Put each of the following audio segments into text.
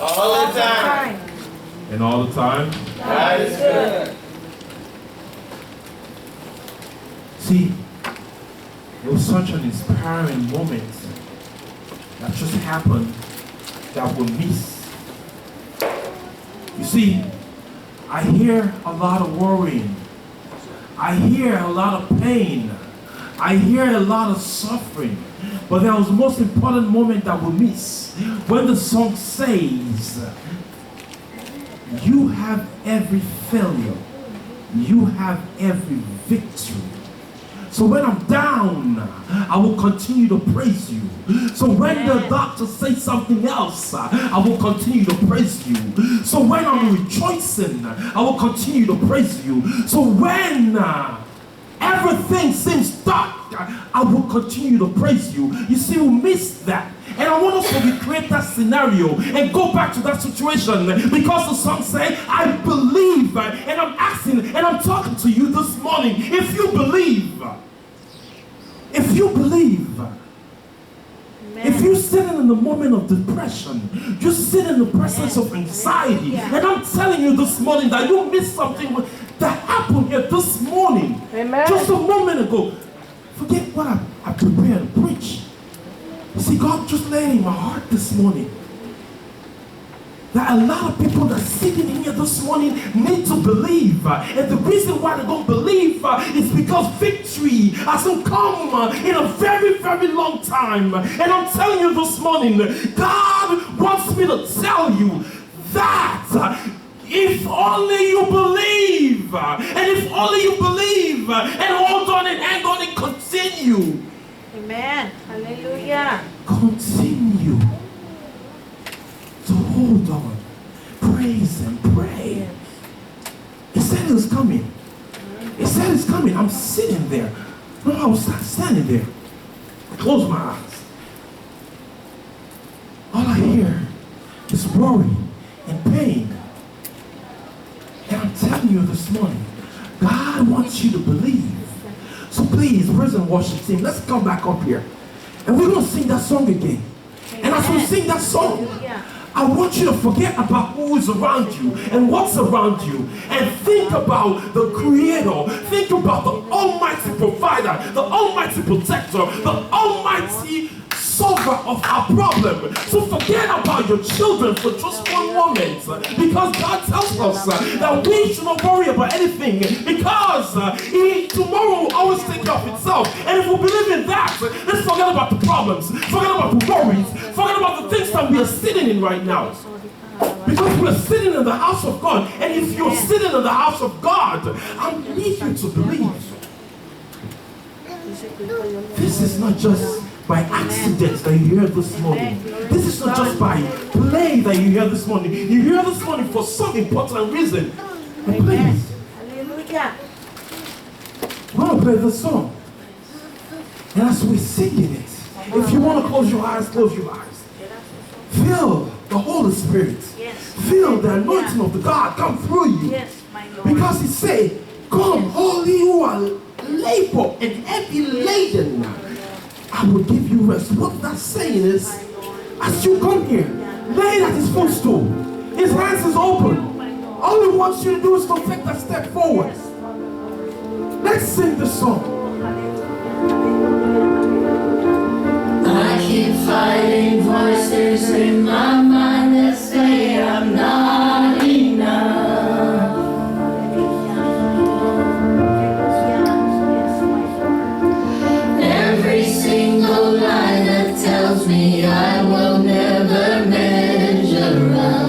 All the time. And all the time. God is good. See, it was such an inspiring moment that just happened that we'll miss. You see, I hear a lot of worrying. I hear a lot of pain. I hear a lot of suffering. But there was the most important moment that we'll miss when the song says, you have every failure. You have every victory. So when I'm down, I will continue to praise you. So when the doctor says something else, I will continue to praise you. So when I'm rejoicing, I will continue to praise you. So when everything seems dark, I will continue to praise you. You see, we missed that. And I want us to recreate that scenario and go back to that situation, because the song says, I believe, and I'm asking, and I'm talking to you this morning. If you believe, if you're sitting in the moment of depression, you're sitting in the presence of anxiety, and I'm telling you this morning that you missed something that happened here this morning, just a moment ago. Forget what I prepared to preach. See, God just laid in my heart this morning that a lot of people that are sitting here this morning need to believe. And the reason why they don't believe is because victory hasn't come in a very, very long time. And I'm telling you this morning, God wants me to tell you that if only you believe, and if only you believe, and hold on and hang on and continue. Amen. Hallelujah. Continue to hold on, praise and pray. He said it was coming. He said it's coming. I'm sitting there. No, I was standing there. I closed my eyes. All I hear is worry and pain. And I'm telling you this morning, God wants you to believe. So please, praise and worship team, let's come back up here. And we're going to sing that song again. And as we sing that song, I want you to forget about who is around you and what's around you, and think about the Creator. Think about the Almighty Provider, the Almighty Protector, the Almighty Solver of our problem. So forget about your children for just one moment, because God tells us that we should not worry about anything, because tomorrow will always take care of itself. And if we believe in that, let's forget about the problems, forget about the worries, forget about the things that we are sitting in right now. Because we're sitting in the house of God. And if you're sitting in the house of God, I need you to believe. This is not just by accident that you hear this morning. This is not just by play that you hear this morning. You hear this morning for some important reason. And please, Hallelujah. we're going to play this song. And as we're singing it, if you want to close your eyes, close your eyes. Feel the Holy Spirit. Feel the anointing of the God come through you. Because he said, come, all you who are labor and heavy laden, I will give you rest. What that's saying is, as you come here, lay at his footstool. His hands is open. All he wants you to do is to take that step forward. Let's sing this song. I keep fighting voices in my mind that say I'm not enough. Every single line that tells me I will never measure up.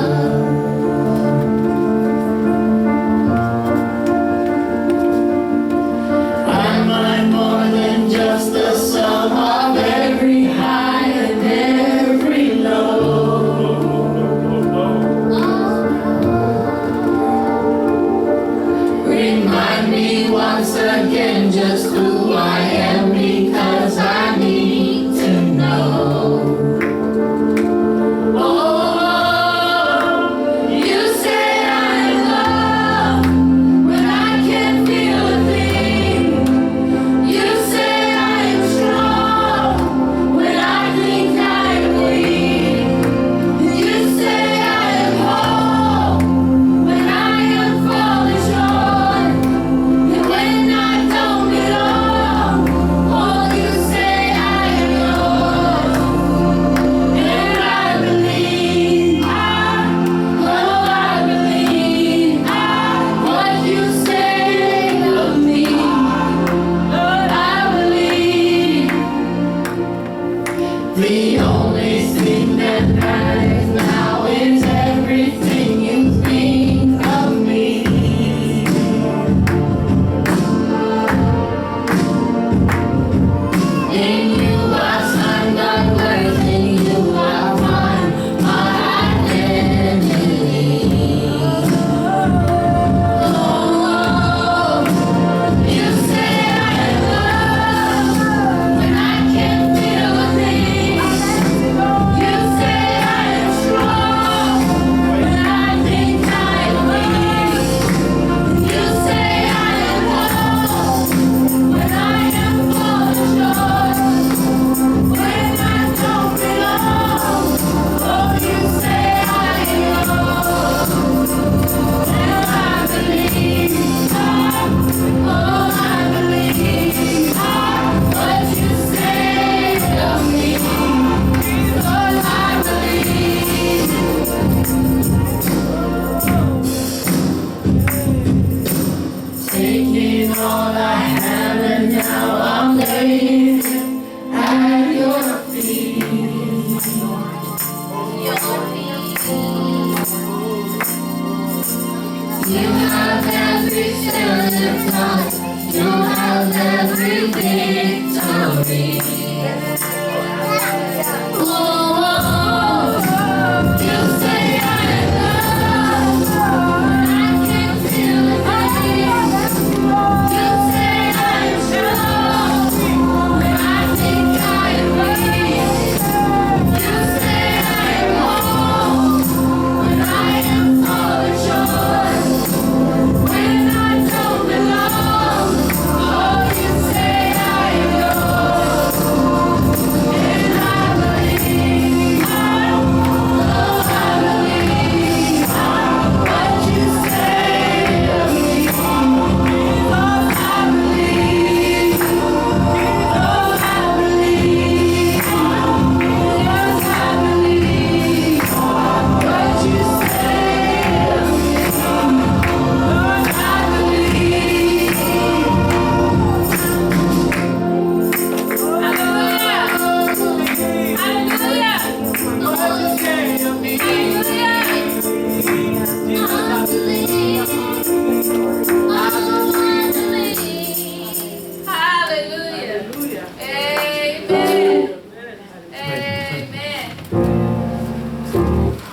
Am I more than just the sum of every high and every low?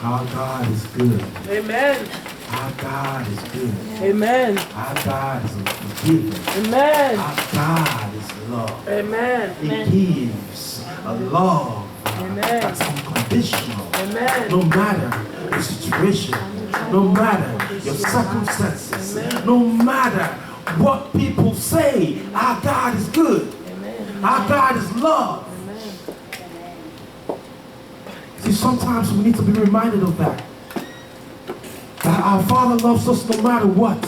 Our God is good. Amen. Our God is good. Amen. Our God is forgiving. Amen. Our God is love. Amen. He gives a love Amen. that's unconditional. Amen. No matter the situation, no matter your circumstances, no matter what people say, our God is good. Amen. Our God is love. See, sometimes we need to be reminded of that. That our Father loves us no matter what.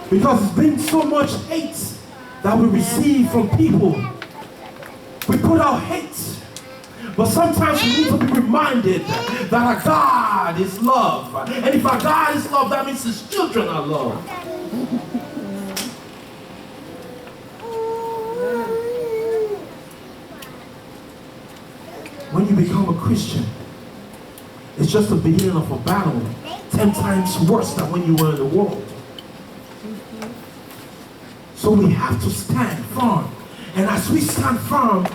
Because there's been so much hate that we receive from people. We put out hate. But sometimes we need to be reminded that our God is love. And if our God is love, that means his children are loved. When you become a Christian, it's just the beginning of a battle 10 times worse than when you were in the world. So we have to stand firm. And as we stand firm,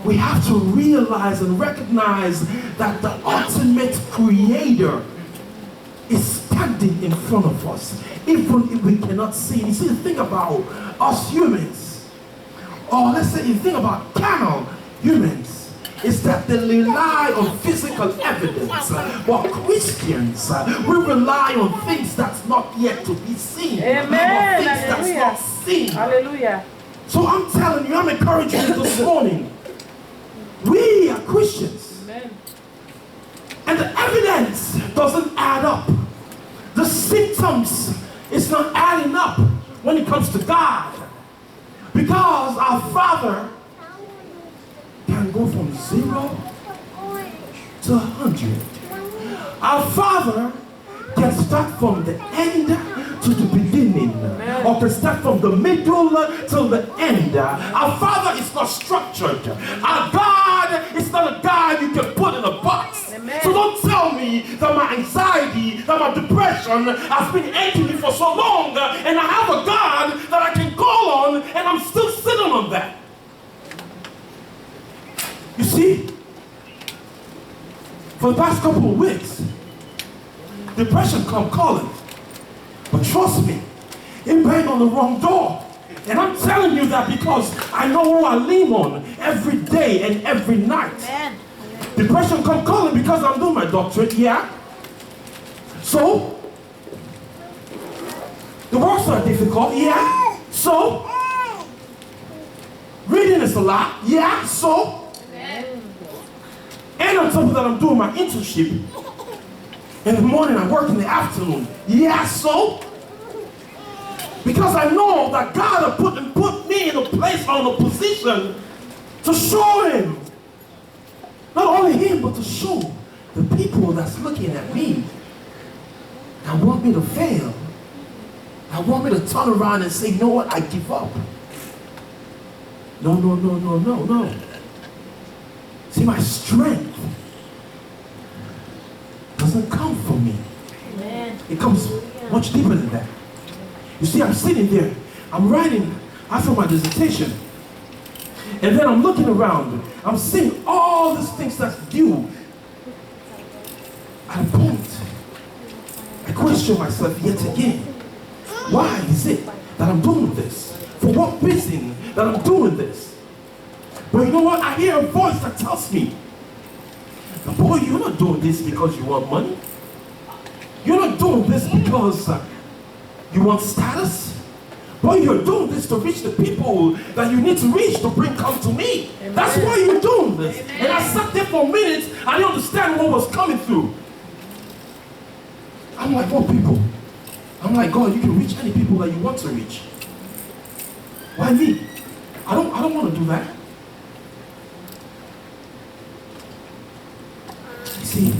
we have to realize and recognize that the ultimate creator is standing in front of us, even if we cannot see. You see, the thing about us humans, or let's say the thing about carnal humans, is that they rely on physical evidence. But Christians, we rely on things that's not yet to be seen. Amen. Or things that's Hallelujah. not seen. Hallelujah. So I'm telling you, I'm encouraging you this morning. We are Christians. Amen. And the evidence doesn't add up. The symptoms is not adding up when it comes to God. Because our Father can go from 0 to 100. Our Father can start from the end to the beginning. Amen. Or can start from the middle till the end. Our Father is not structured. Our God is not a God you can put in a box. Amen. So don't tell me that my anxiety, that my depression has been aching me for so long, and I have a God that I can call on, and I'm still sitting on that. You see, for the past couple of weeks, depression come calling. But trust me, it banged on the wrong door. And I'm telling you that because I know who I lean on every day and every night. Amen. Depression come calling because I'm doing my doctorate, yeah. So, the works are difficult, yeah. So, reading is a lot, yeah. So, and on top of that, I'm doing my internship. In the morning, I work in the afternoon. Yeah, so? Because I know that God has put me in a place or in a position to show him. Not only him, but to show the people that's looking at me that want me to fail. That want me to turn around and say, you know what, I give up. No. See, my strength doesn't come from me. Amen. It comes much deeper than that. You see, I'm sitting there. I'm writing after my dissertation. And then I'm looking around. I'm seeing all these things that's due. At a point, I question myself yet again. Why is it that I'm doing this? For what reason that I'm doing this? But you know what? I hear a voice that tells me, boy, you're not doing this because you want money. You're not doing this because you want status. Boy, you're doing this to reach the people that you need to reach to bring come to me. Amen. That's why you're doing this. Amen. And I sat there for minutes. I didn't understand what was coming through. I'm like, what people? I'm like, God, you can reach any people that you want to reach. Why me? I don't want to do that. You see,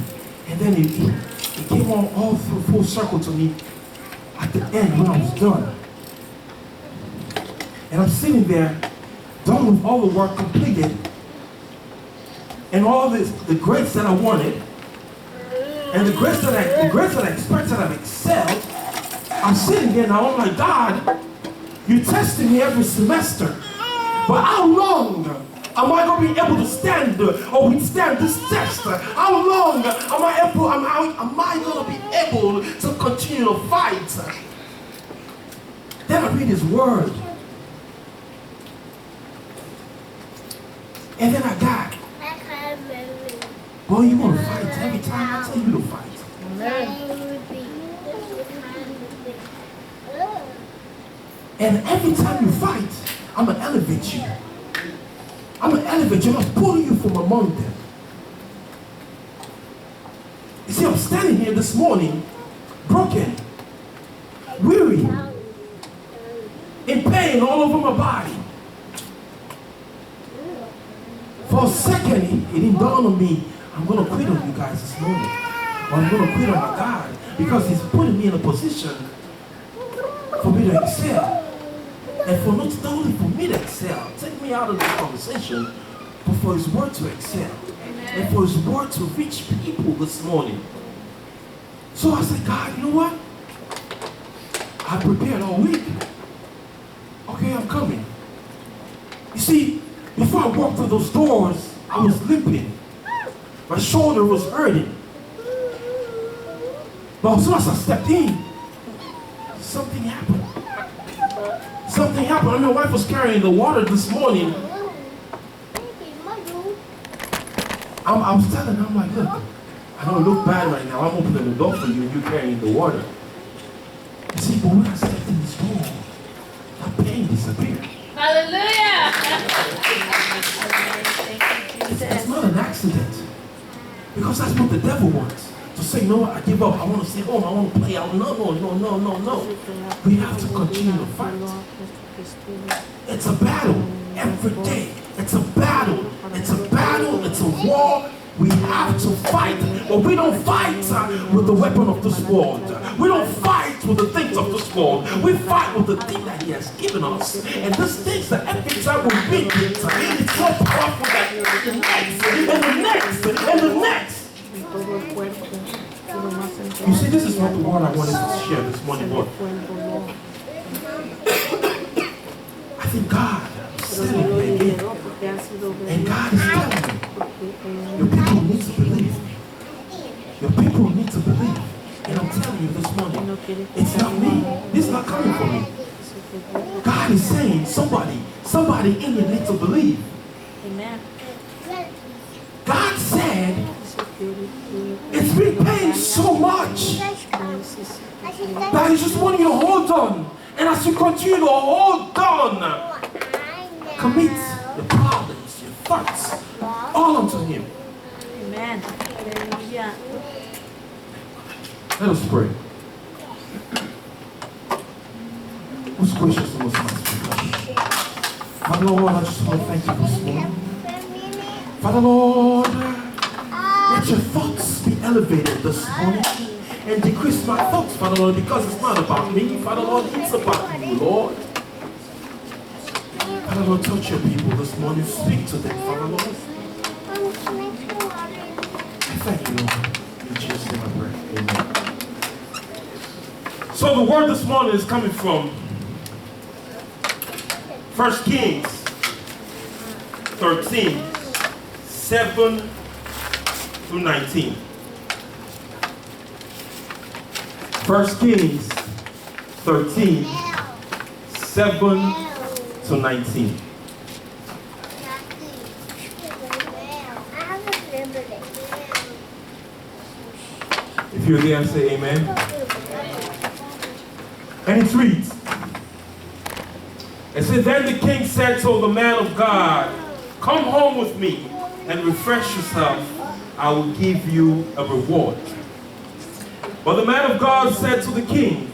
and then it came on all through full circle to me at the end when I was done. And I'm sitting there, done with all the work completed, and all this, the grades that I wanted, and the grades that I expected, I've excelled. I'm sitting there now, I'm like, God, you testing me every semester, but how long am I going to be able to stand or withstand this test? How long am I going to be able to continue to fight? Then I read His Word. And then I got, boy, you want to fight every time I tell you to fight. And every time you fight, I'm going to elevate you. I'm going to elevate you. I'm going to pull you from among them. You see, I'm standing here this morning, broken, weary, in pain all over my body. For a second, it didn't dawn on me, I'm going to quit on you guys this morning. Or I'm going to quit on my God. Because He's putting me in a position for me to excel. And for not only for me to excel, take me out of this conversation, but for His Word to excel. Amen. And for His Word to reach people this morning. So I said, God, you know what? I prepared all week. Okay, I'm coming. You see, before I walked through those doors, I was limping. My shoulder was hurting. But as soon as I stepped in, something happened. Something happened. I mean, my wife was carrying the water this morning. I was telling her, I'm like, look, I don't look bad right now. I'm opening the door for you and you're carrying the water. You see, but when I stepped in this door, that pain disappeared. Hallelujah! It's not an accident. Because that's what the devil wants. To say, no, I give up. I want to stay home. I want to play out. No. We have to continue to fight. It's a battle every day. It's a battle. It's a battle. It's a war. We have to fight. But we don't fight with the weapon of this world. We don't fight with the things of this world. We fight with the thing that He has given us. And this things that every time we read it, it's so powerful that the next, and the next, and the next. You see, this is not the word I wanted to share this morning, but I think God said it again. And God is telling me, your people need to believe. Your people need to believe. And I'm telling you this morning, it's not me. This is not coming from me. God is saying, somebody in you needs to believe. Amen. God said, it's been paying so much that He just wanting you to hold on. And as you continue to hold on, commit your problems, your thoughts, all unto Him. Amen. Hallelujah. Let us pray. Most gracious and most merciful God. Father Lord, I just want to thank you this morning. Father Lord, let your thoughts be elevated this morning and decrease my thoughts, Father Lord, because it's not about me, Father Lord, it's about you, Lord. Father Lord, touch your people this morning. Speak to them, Father Lord. I thank you, Lord. In Jesus' name I pray. Amen. So the word this morning is coming from 1 Kings 13, 7 through 19. 1 Kings 13, 7 to 19. If you're there, say amen. And it reads, it said, then the king said to the man of God, come home with me and refresh yourself. I will give you a reward. But the man of God said to the king,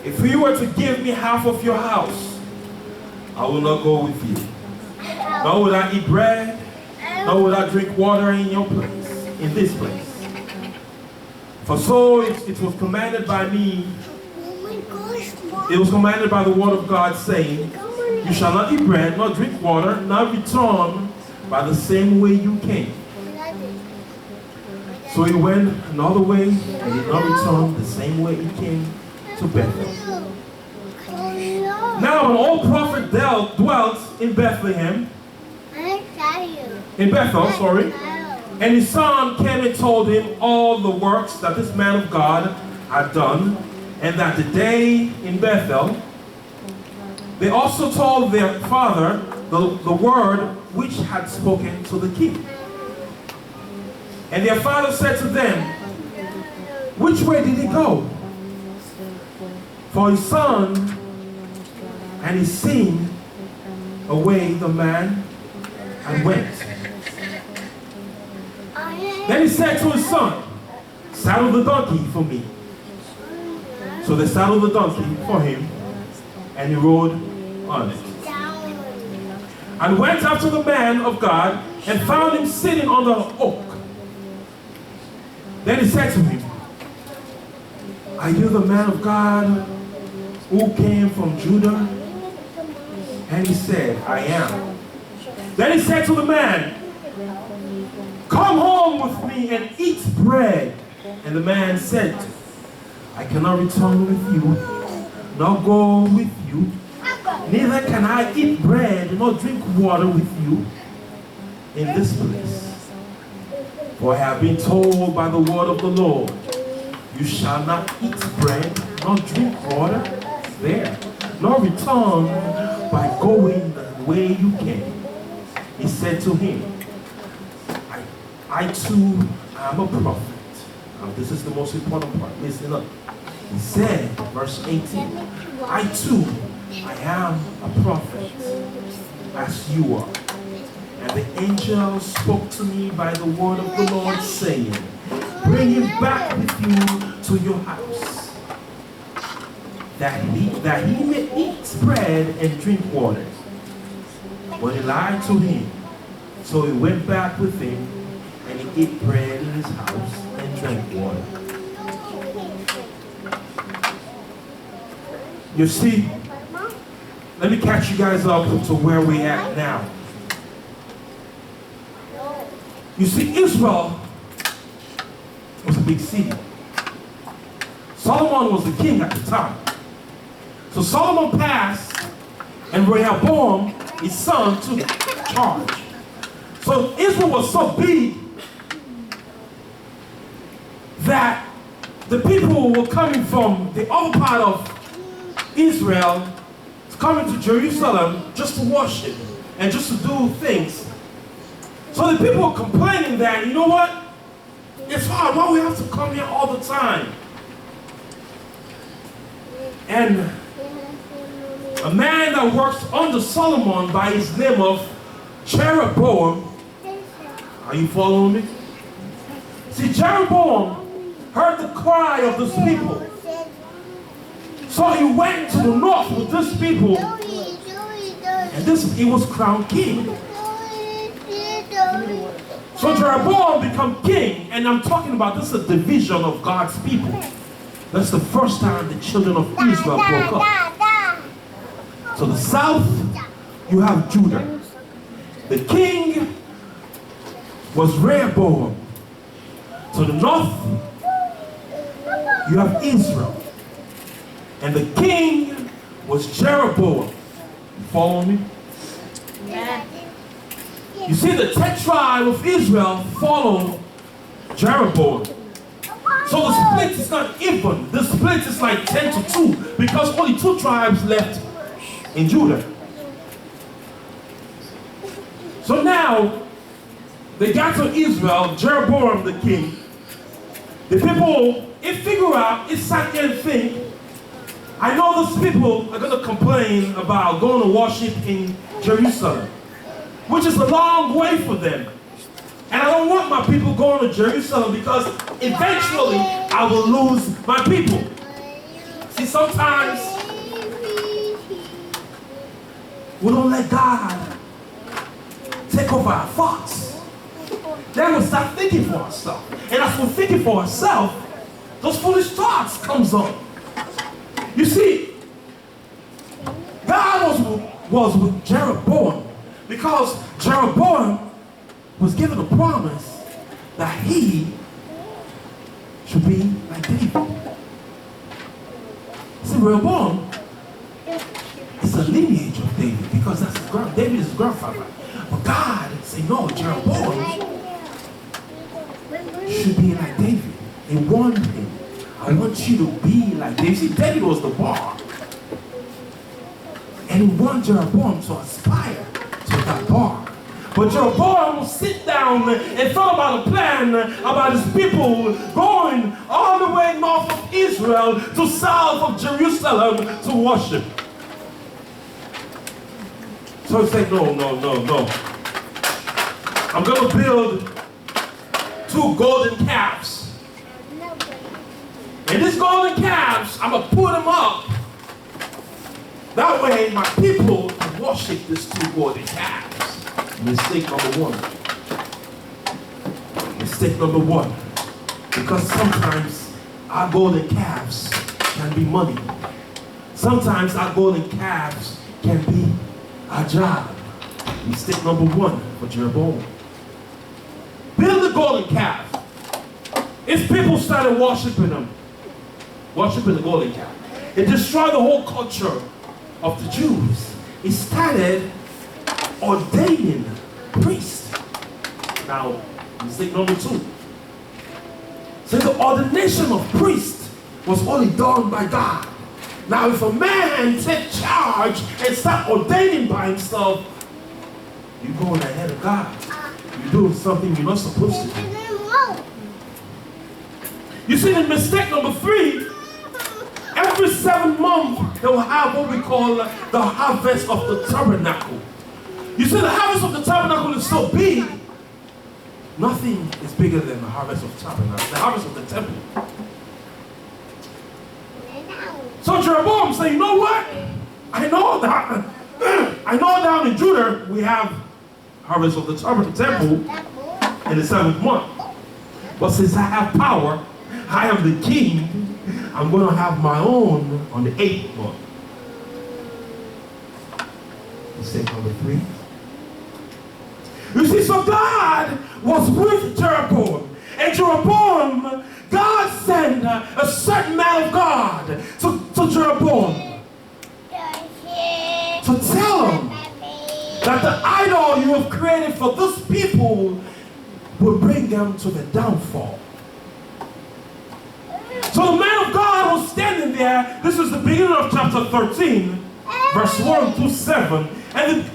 if you were to give me half of your house, I will not go with you. Nor would I eat bread, nor would I drink water in your place, in this place. For so it was commanded by me, it was commanded by the word of God, saying, you shall not eat bread, nor drink water, nor return by the same way you came. So he went another way, and did not return the same way he came to Bethel. Now an old prophet dwelt in Bethlehem, and his son came and told him all the works that this man of God had done, and that the day in Bethel. They also told their father the word which had spoken to the king. And their father said to them, which way did he go? For his son, and he seen away the man and went. Then he said to his son, saddle the donkey for me. So they saddled the donkey for him, and he rode on it. And went after the man of God, and found him sitting on the oak. Then he said to him, are you the man of God who came from Judah? And he said, I am. Then he said to the man, come home with me and eat bread. And the man said, I cannot return with you, nor go with you. Neither can I eat bread nor drink water with you in this place. For I have been told by the word of the Lord, you shall not eat bread nor drink water there, nor return by going the way you came. He said to him, I too am a prophet. Now this is the most important part. Listen up. He said, verse 18, I too, I am a prophet, as you are. And the angel spoke to me by the word of the Lord, saying, bring him back with you to your house, that he may eat bread and drink water. But he lied to him. So he went back with him, and he ate bread in his house and drank water. You see, let me catch you guys up to where we're at now. You see, Israel was a big city. Solomon was the king at the time. So Solomon passed, and Rehoboam, his son, took charge. So Israel was so big that the people were coming from the other part of Israel, coming to Jerusalem just to worship and just to do things. So the people were complaining that, you know what? It's hard. Why we have to come here all the time? And a man that works under Solomon by his name of Jeroboam. Are you following me? See, Jeroboam heard the cry of these people. So he went to the north with these people. And he was crowned king. So Jeroboam became king. And I'm talking about this is a division of God's people. That's the first time the children of Israel broke up. To the south, you have Judah. The king was Rehoboam. To the north, you have Israel. And the king was Jeroboam. You follow me? Amen. You see, the 10 tribes of Israel followed Jeroboam. So the split is not even. The split is like 10 to 2 because only 2 tribes left in Judah. So now they got to Israel, Jeroboam the king. The people, it figure out, it's second thing. I know those people are going to complain about going to worship in Jerusalem, which is a long way for them. And I don't want my people going to Jerusalem because eventually I will lose my people. See, sometimes we don't let God take over our thoughts. Then we start thinking for ourselves. And as we're thinking for ourselves, those foolish thoughts comes up. You see, God was with Jeroboam because Jeroboam was given a promise that he should be like David. See, Rehoboam is a lineage of David because that's David is his grandfather. But God said, no, Jeroboam should be like David. He warned him, I want you to be like David. See, David was the bar. And he wanted Jeroboam to aspire to that bar. But Jeroboam will sit down and thought about a plan about his people going all the way north of Israel to south of Jerusalem to worship. So he said, no. I'm going to build 2 golden calves. And these golden calves, I'm going to put them up. That way my people can worship these 2 golden calves. Mistake number 1. Mistake number 1. Because sometimes our golden calves can be money. Sometimes our golden calves can be our job. Mistake number 1 for Jeroboam. Build the golden calf. His people started worshiping them. Worshiping the golden calf. It destroyed the whole culture of the Jews. It started ordaining priests. Now, mistake number 2. So the ordination of priests was only done by God. Now, if a man take charge and start ordaining by himself, you're going ahead of God. You're doing something you're not supposed to do. You see, the mistake number 3, every 7 months they will have what we call the harvest of the tabernacle. You see, the harvest of the tabernacle is so big, nothing is bigger than the harvest of the tabernacle, the harvest of the temple. So Jeroboam said, you know what? I know down in Judah we have harvest of the temple in the 7th month. But since I have power, I am the king, I'm going to have my own on the 8th month. Mistake number 3. You see, so God was with Jeroboam. And Jeroboam, God sent a certain man of God to Jeroboam to tell him that the idol you have created for this people will bring them to the downfall. So the man of God was standing there. This is the beginning of chapter 13, verse 1 through 7. And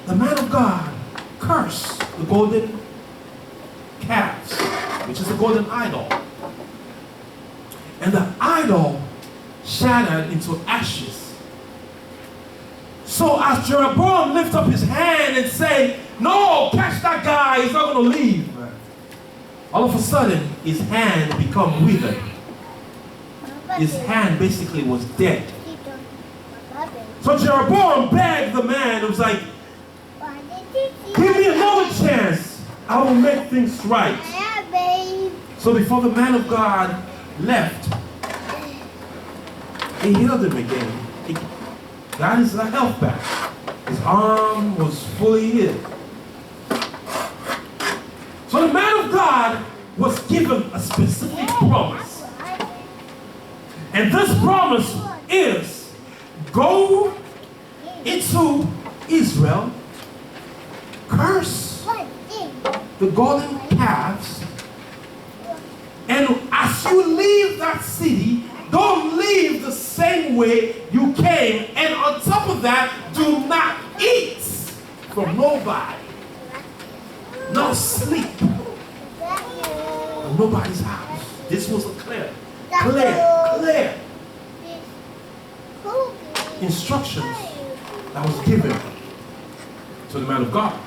the man of God cursed the golden calves, which is a golden idol. And the idol shattered into ashes. So as Jeroboam lifted up his hand and said, no, catch that guy, he's not going to leave. All of a sudden, his hand became withered. His hand basically was dead. So Jeroboam begged the man, who was like, give me another chance. I will make things right. So before the man of God left, he healed him again. He got his health back. His arm was fully healed. So the man of God was given a specific promise. And this promise is, go into Israel curse the golden calves, and as you leave that city, don't leave the same way you came, and on top of that, do not eat from nobody, not sleep in nobody's house. This was a clear instructions that was given to the man of God.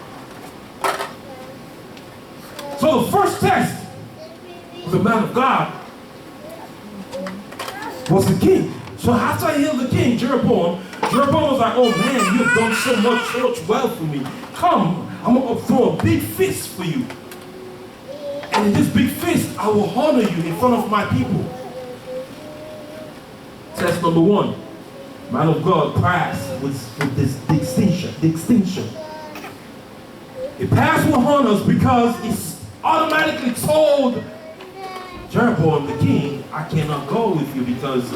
So the first test of the man of God was the king. So after he healed the king, Jeroboam was like, oh man, you've done so much well for me. Come, I'm going to throw a big feast for you. And in this big feast, I will honor you in front of my people. Test number one. Man of God passed with this distinction. He passed with honors because he's automatically told Jeroboam the king, I cannot go with you because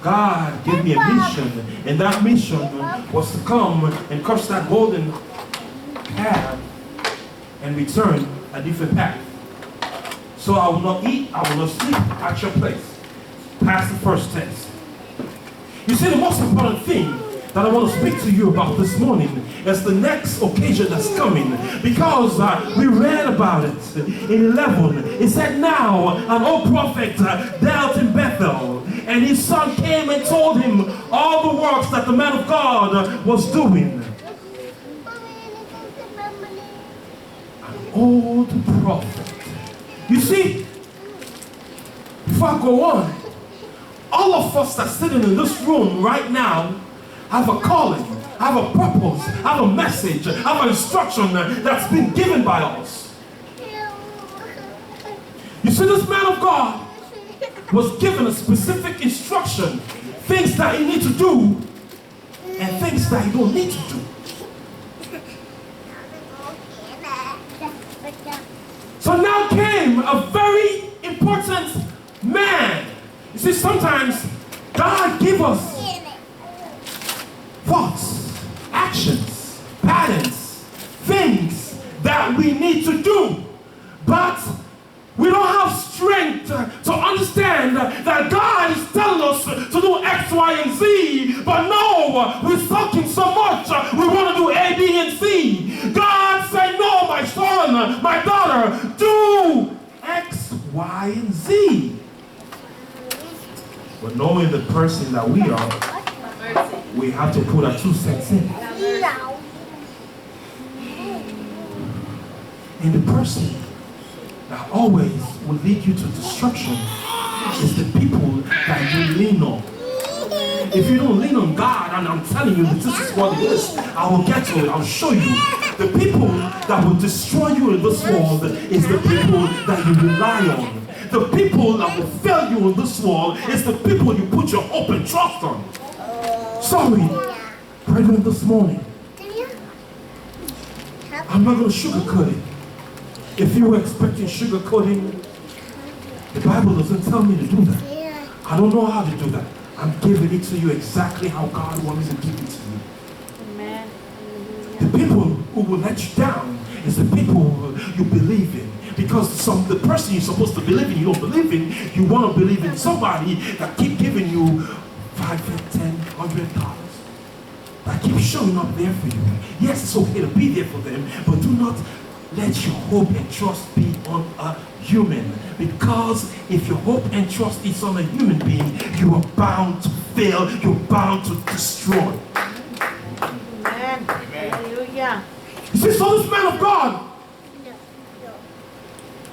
God gave me a mission, and that mission was to come and crush that golden calf and return a different path. So I will not eat, I will not sleep at your place. Pass the first test. You see, the most important thing that I want to speak to you about this morning is the next occasion that's coming, because we read about it in 11. It said, now an old prophet dealt in Bethel, and his son came and told him all the works that the man of God was doing. An old prophet. You see, before I go on, all of us that are sitting in this room right now have a calling, have a purpose, have a message, have an instruction that's been given by us. You see, this man of God was given a specific instruction, things that he needs to do and things that he don't need to do. So now came a very important man. You see, sometimes God gives us thoughts, actions, patterns, things that we need to do. But we don't have strength to understand that God is telling us to do X, Y, and Z. But no, we're sulking so much, we want to do A, B, and C. God said, no, my son, my daughter, do X, Y, and Z. But knowing the person that we are, we have to put our 2 cents in. And the person that always will lead you to destruction is the people that you lean on. If you don't lean on God, and I'm telling you, this is what it is, I will get to it, I'll show you. The people that will destroy you in this world is the people that you rely on. The people that will fail you in this world is the people you put your hope and trust on. Sorry, brethren, this morning, I'm not going to sugarcoat it. If you were expecting sugarcoating, the Bible doesn't tell me to do that. I don't know how to do that. I'm giving it to you exactly how God wants me to give it to you. Amen. The people who will let you down is the people you believe in. Because the person you're supposed to believe in, you don't believe in. You want to believe in somebody that keep giving you $5, $10, $100. That keep showing up there for you. Yes, it's okay to be there for them, but do not let your hope and trust be on a human. Because if your hope and trust is on a human being, you are bound to fail. You're bound to destroy. Amen. Hallelujah. You see, so this man of God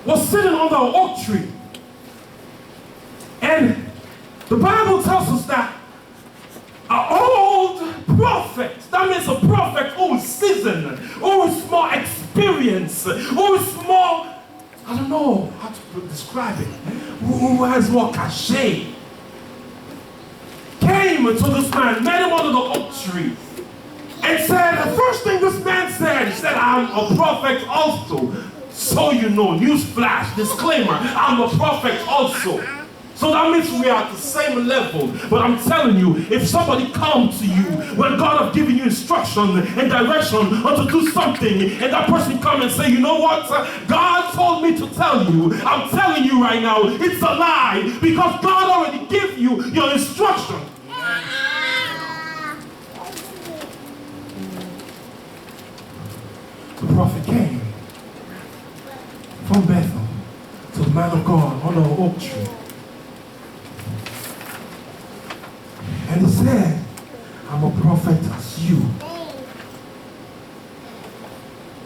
was sitting under an oak tree. And the Bible tells us that an old prophet, that means a prophet who is seasoned, who is more experienced, who is more, I don't know how to describe it, who has more cachet, came to this man, met him under the oak tree, and said, the first thing this man said, he said, I'm a prophet also. So you know, newsflash, disclaimer, I'm a prophet also. So that means we are at the same level. But I'm telling you, if somebody comes to you when God has given you instruction and direction on to do something, and that person comes and say, you know what? God told me to tell you. I'm telling you right now, it's a lie, because God already gave you your instruction. The prophet came from Bethel to the man of God under an oak tree. And he said, I'm a prophet as you.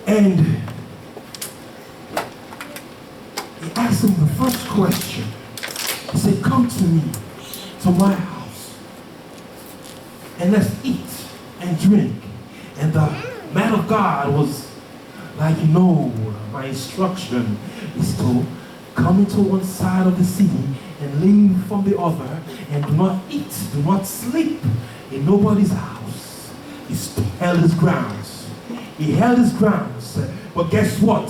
And he asked him the first question. He said, come to me, to my house, and let's eat and drink. And the man of God was like, my instruction is to come into one side of the city and leave from the other, and do not eat, do not sleep in nobody's house. He held his grounds. He held his grounds. But guess what?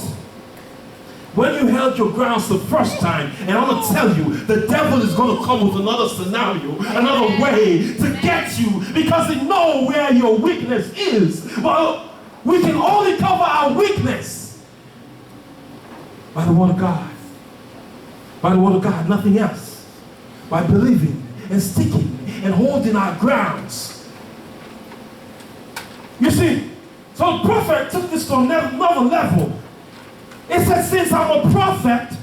When you held your grounds the first time, and I'm going to tell you, the devil is going to come with another scenario, another way to get you, because he knows where your weakness is. But we can only cover our weakness by the word of God. By the word of God, nothing else. By believing and sticking and holding our grounds. You see, so the prophet took this to another level. It said, since I'm a prophet,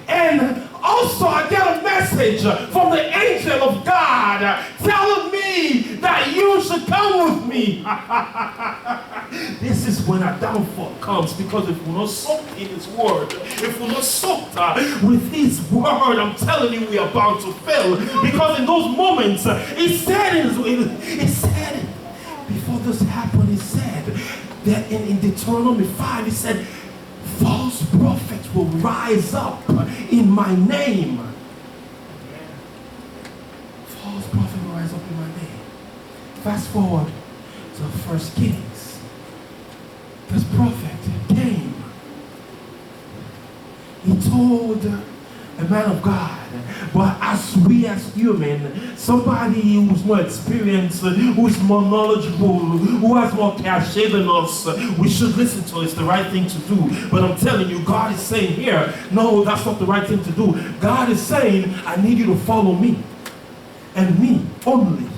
and also I get a message from the angel of God telling me that you should come with me. This is when our downfall comes, because if we're not soaked in his word, if we're not soaked with his word, I'm telling you, we are bound to fail. Because in those moments, he said, before this happened, he said that in Deuteronomy 5, he said, false prophets will rise up in my name. False prophet will rise up in my name. Fast forward to 1 Kings. This prophet came. He told a man of God, but as we as human, somebody who's more experienced, who's more knowledgeable, who has more cachet than us, we should listen to. It's the right thing to do. But I'm telling you, God is saying here, no, that's not the right thing to do. God is saying, I need you to follow me, and me only.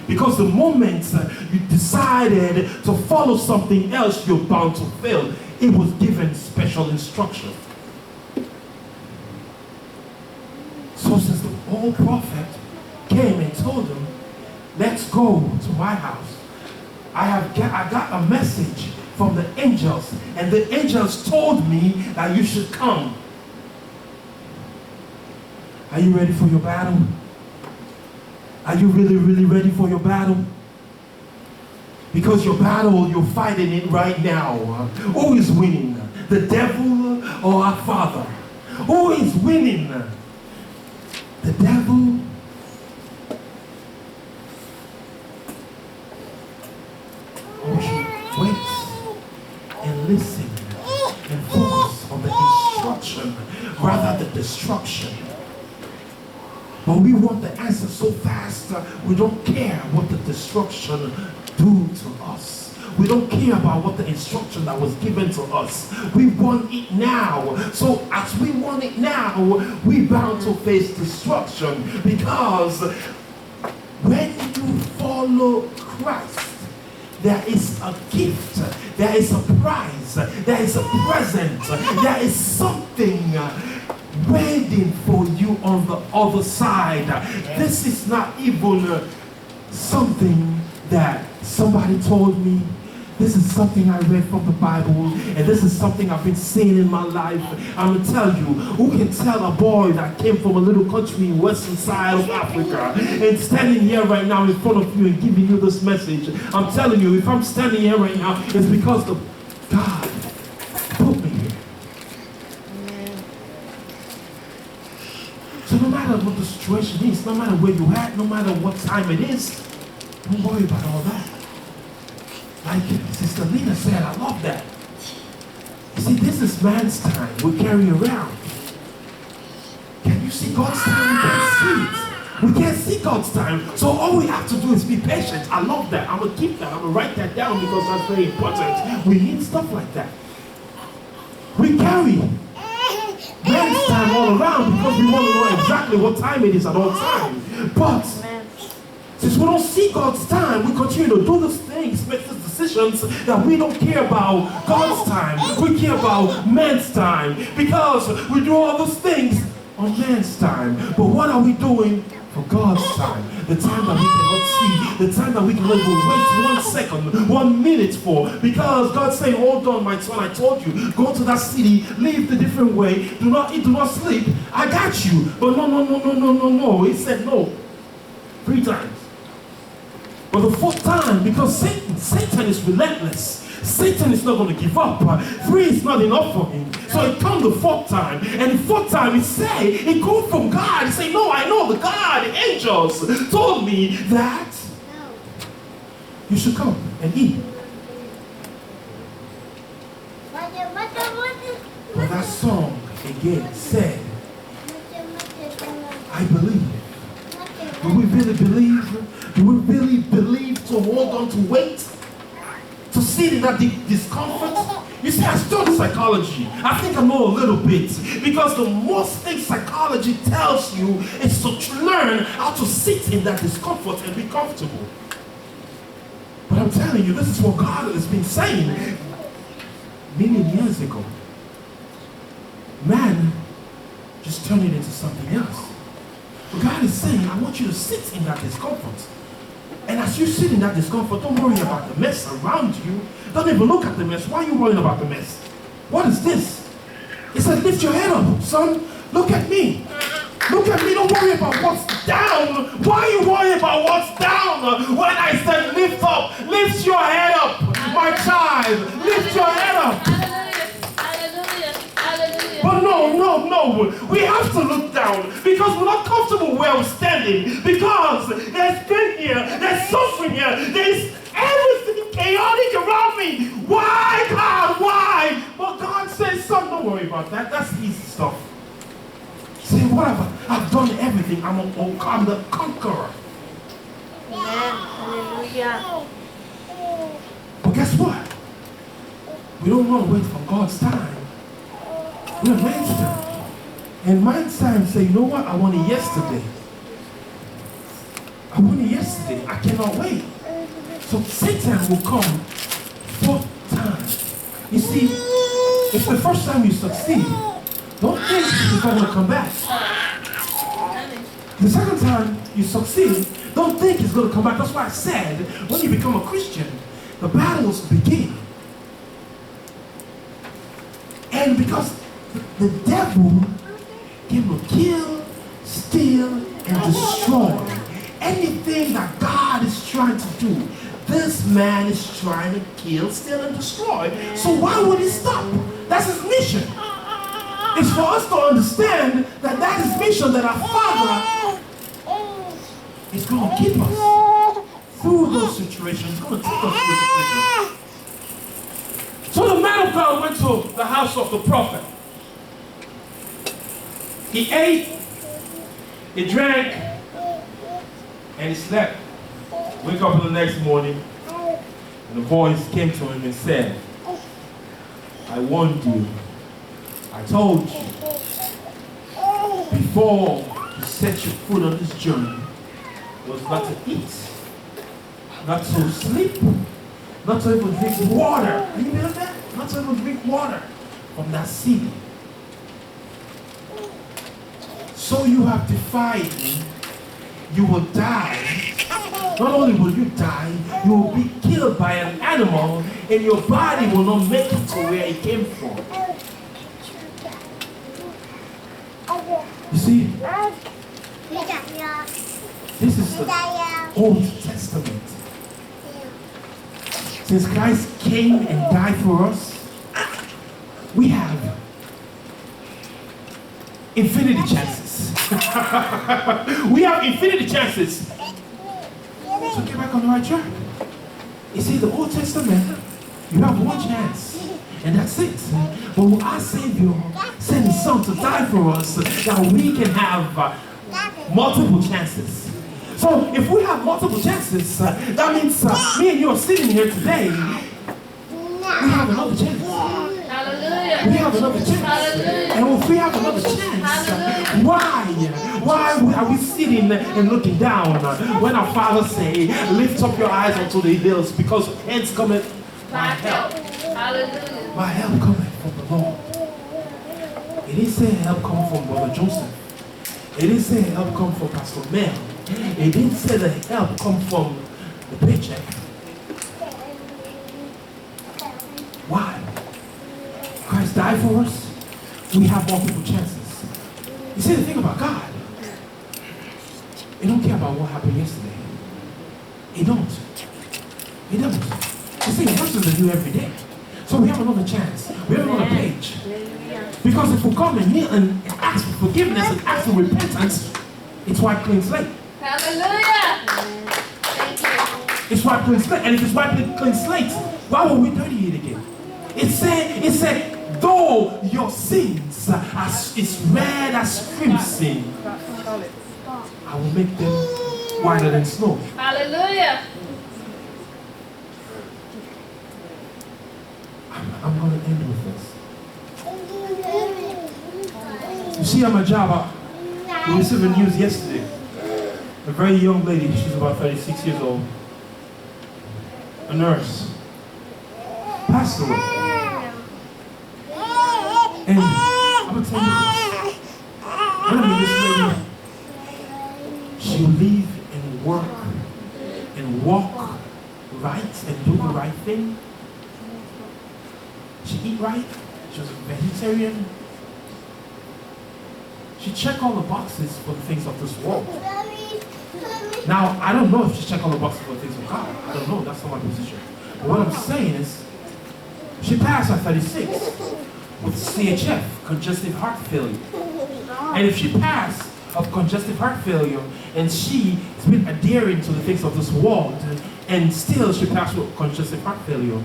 Because the moment you decided to follow something else, you're bound to fail. It was given special instruction. So since the old prophet came and told him, let's go to my house, I got a message from the angels, and the angels told me that you should come. Are you ready for your battle? Are you really, really ready for your battle? Because your battle, you're fighting it right now. Who is winning? The devil or our Father? Who is winning? The devil or should wait and listen and focus on the instruction rather than destruction. But we want the answer so fast, we don't care what the destruction do to us. We don't care about what the instruction that was given to us. We want it now. So as we want it now, we bound to face destruction. Because when you follow Christ, there is a gift, there is a prize, there is a present, there is something waiting for you on the other side. This is not even something that somebody told me. This is something I read from the Bible, and this is something I've been seeing in my life. I'm going to tell you, who can tell a boy that came from a little country in western side of Africa and standing here right now in front of you and giving you this message? I'm telling you, if I'm standing here right now, it's because God put me here. So no matter what the situation is, no matter where you're at, no matter what time it is, don't worry about all that. Like Sister Lena said, I love that. You see, this is man's time we carry around. Can you see God's time? see it. We can't see God's time. So all we have to do is be patient. I love that. I'm going to keep that. I'm going to write that down because that's very important. We need stuff like that. We carry man's time all around because we want to know exactly what time it is at all times. But since we don't see God's time, we continue to do these things, make these decisions that we don't care about God's time. We care about man's time because we do all those things on man's time. But what are we doing for God's time? The time that we cannot see, the time that we cannot even wait 1 second, 1 minute for. Because God's saying, hold on, my son, I told you, go to that city, live the different way, do not eat, do not sleep. I got you. But no. He said no 3 times. But the 4th time, because Satan is relentless. Satan is not going to give up. 3 is not enough for him. So it comes the 4th time. And the 4th time he say, it goes from God. He say, no, I know the God, the angels told me that you should come and eat. But that song again said, I believe. Do we really believe? Do we really believe to hold on to wait? To sit in that discomfort? You see, I study psychology. I think I know a little bit. Because the most thing psychology tells you is to learn how to sit in that discomfort and be comfortable. But I'm telling you, this is what God has been saying many years ago. Man just turned it into something else. But God is saying, I want you to sit in that discomfort. And as you sit in that discomfort, don't worry about the mess around you. Don't even look at the mess. Why are you worrying about the mess? What is this? It says, lift your head up, son. Look at me. Look at me. Don't worry about what's down. Why are you worrying about what's down? When I said lift up, lift your head up, my child. Lift your head up. But no. We have to look down because we're not comfortable where we're standing. Because there's pain here, there's suffering here, there's everything chaotic around me. Why, God? Why? But God says, son, don't worry about that. That's easy stuff. Say, whatever. I've done everything. I'm the conqueror. Amen. Hallelujah. But guess what? We don't want to wait for God's time. We're man's time. And man's time say, you know what? I want it yesterday. I want it yesterday. I cannot wait. So Satan will come 4th time. You see, if the first time you succeed, don't think he's not going to come back. The second time you succeed, don't think he's going to come back. That's why I said, when you become a Christian, the battles begin. And because the devil came to kill, steal, and destroy anything that God is trying to do. This man is trying to kill, steal, and destroy. So why would he stop? That's his mission. It's for us to understand that that is mission, that our Father is going to keep us through those situations. He's going to take us through the situations. So the man of God went to the house of the prophet. He ate, he drank, and he slept. Wake up in the next morning, and the voice came to him and said, I warned you. I told you. Before you set your foot on this journey, was not to eat, not to sleep, not to even drink water. Can you believe that? Not to even drink water from that city. So you have defied me. You will die. Not only will you die, you will be killed by an animal, and your body will not make it to where it came from. You see, this is the Old Testament. Since Christ came and died for us, we have infinity chances. We have infinity chances to get back on the right track. You see, the Old Testament, you have one chance, and that's it. But when our Savior sent His Son to die for us, that we can have multiple chances. So if we have multiple chances, that means me and you are sitting here today. We have another chance. Hallelujah. We have another chance. Hallelujah. And if we have another chance, why are we sitting and looking down when our Father say, lift up your eyes unto the hills, because hence cometh my help. Hallelujah. My help cometh from the Lord. It didn't say help come from Brother Joseph. It didn't say help come from Pastor Mel. It didn't say the help come from the paycheck. Why? Christ died for us. We have multiple chances. You see, the thing about God, He don't care about what happened yesterday. He don't. He doesn't. You see, He mercies are new every day. So we have another chance. We have another page. Because if we come and kneel and ask for forgiveness and ask for repentance, it's white clean slate. Hallelujah. Thank you. It's white clean slate. And if it's white clean slate, why would we dirty it again? It said, though your sins are is red as crimson, I will make them whiter than snow. Hallelujah. I'm going to end with this. You see, at my job, we received the news yesterday. A very young lady, she's about 36 years old, a nurse, passed away. And I'm going to tell you this. When I meet this lady, she'll live and work and walk right and do the right thing. She eat right. She was a vegetarian. She checked all the boxes for the things of this world. Now, I don't know if she checked all the boxes for the things of God. I don't know. That's not my position. But what I'm saying is, she passed at 36 with CHF, congestive heart failure. And if she passed of congestive heart failure and she's been adhering to the things of this world and still she passed with congestive heart failure,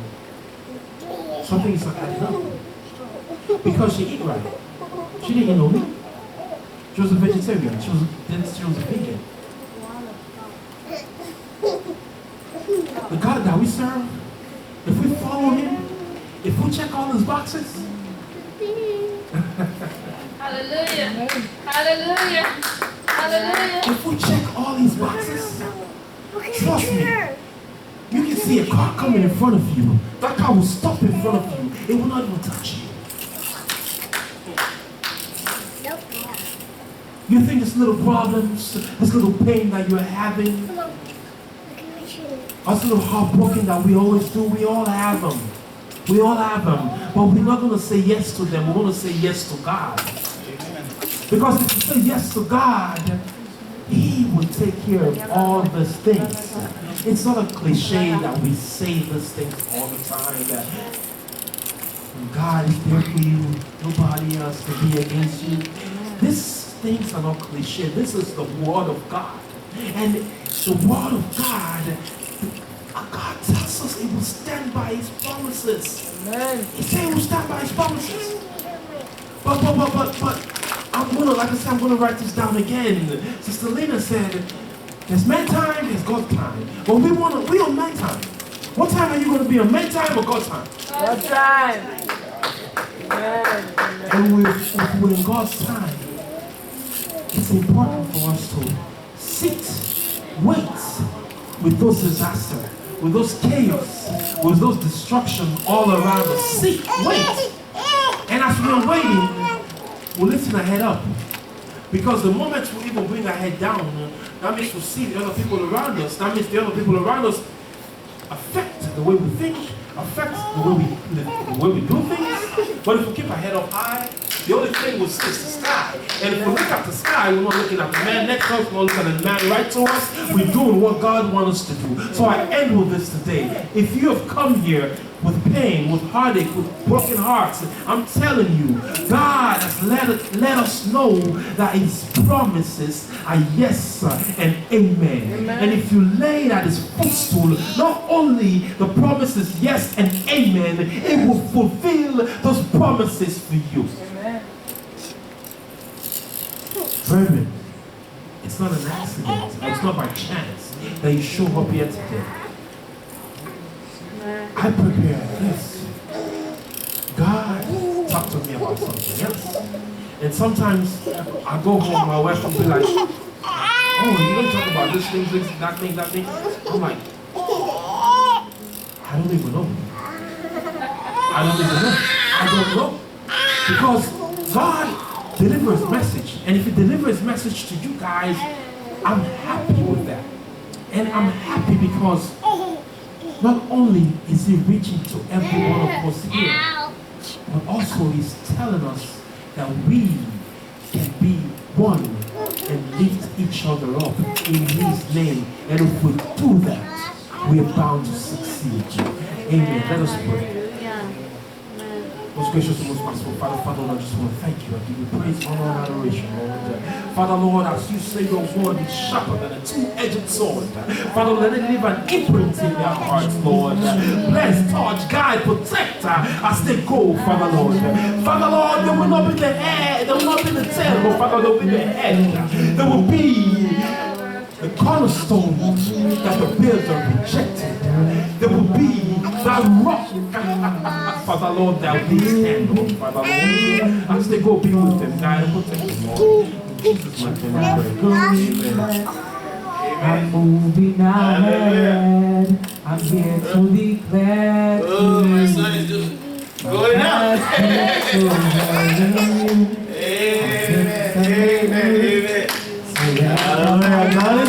something is not adding up. Because she eat right. She didn't eat no meat. She was a vegetarian. She was a vegan. The God that we serve, if we follow Him, if we check all His boxes, Hallelujah. Hallelujah. Hallelujah. if we check all these boxes, trust me, you can see a car coming in front of you. That car will stop in front of you. It will not even touch you. You think this little problems, this little pain that you're having, us little heartbroken that we always do, we all have them. We all have them. But we're not going to say yes to them. We're going to say yes to God. Because if you say yes to God, He will take care of all these things. It's not a cliche that we say these things all the time. That God is there for you. Nobody else can be against you. These things are not cliche. This is the Word of God. And the Word of God tells us He will stand by His promises. Amen. He said He will stand by His promises. But I'm gonna write this down again. Sister Lena said, there's man time, there's God time. But we on man time. What time are you gonna be on man time or God time? God time. Amen. And we're in God's time. It's important for us to sit, wait with those disasters, with those chaos, with those destruction all around us. Sit, wait. And as we're waiting, we're lifting our head up. Because the moment we even bring our head down, that means we see the other people around us. That means the other people around us affect the way we think, affect the way we do things. But if we keep our head up high, the only thing we see is the sky. And if we look at the sky, we're not looking at the man next to us, we're not looking at the man right to us. We're doing what God wants us to do. So I end with this today. If you have come here with pain, with heartache, with broken hearts, I'm telling you, God has let us know that His promises are yes and amen. And if you lay at His footstool, not only the promises yes and amen, it will fulfill those promises for you. Amen. Brethren, it's It's not an accident. It's not by chance that you show up here today. I prepared this. God talked to me about something else. And sometimes I go home, my wife will be like, oh, you don't talk about this thing, that thing, that thing. I'm like, I don't even know. I don't know. Because God delivers message. And if He delivers message to you guys, I'm happy with that. And I'm happy because not only is He reaching to every one of us here, but also He's telling us that we can be one and lift each other up in His name. And if we do that, we are bound to succeed. Amen. Let us pray. Most gracious and most merciful Father, Lord, I just want to thank you. I give you praise, honor, and adoration, Lord. Father, Lord, as you say your word is sharper than a two-edged sword. Father, let it leave an imprint in their hearts, Lord. Bless, touch, guide, protect as they go, Father, Lord. Father, Lord, they will not be the head, they will not be the tail, but Father, they will be the head. They will be the cornerstone that the builder rejected. There will be that rock, Father Lord, that we stand on, Father Lord. As they go, be with them, guide and protect them, Lord. In Jesus' mighty name, I pray. Amen. I'm moving ahead. I'm here to declare. Oh, my son is just going out. Amen. Amen. Amen. Amen.